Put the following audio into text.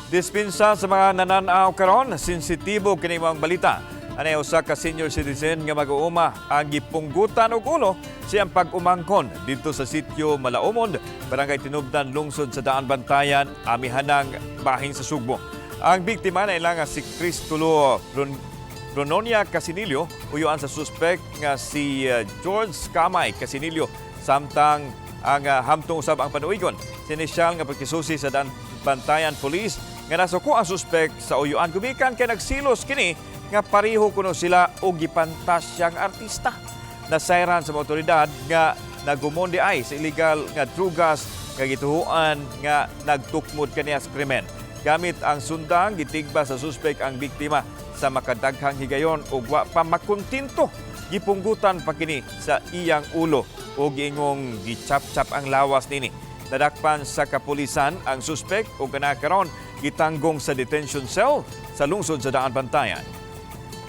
Dispinsa sa mga nananaw karon, sensitibo kini mga balita. Anay usa ka senior citizen nga mag-uuma ang gipunggutan og ulo siyang pag-umangkon dito sa sitio Malaumod, barangay Tinubdan, lungsod sa Daan Bantayan, amihanang bahin sa Sugbo. Ang biktima na ilang si Cristulo Rononia Casinilio, uyuan sa suspect nga si George Kamay Casinilio, samtang ang hamtong usab ang panuigon. Sinisyal nga pagkisusi sa Daan Bantayan Police nga nasuko ang suspect sa uyuan gumikan kay nagsilos kini nga pareho kuno sila og gipantasyang artista. Nasayran sa mga otoridad nga nagumondi ay sa illegal nga drugas nga gituhuan nga nagtukmod kaniya sa krimen. Gamit ang sundang, gitigba sa suspect ang biktima sa makadaghang higayon ug wa pa makontinto. Gipunggutan pa kini sa iyang ulo o giingong gichap-chap ang lawas nini. Nadakpan sa kapulisan ang suspect o kanakaron gitanggong sa detention cell sa lungsod sa Daan Bantayan.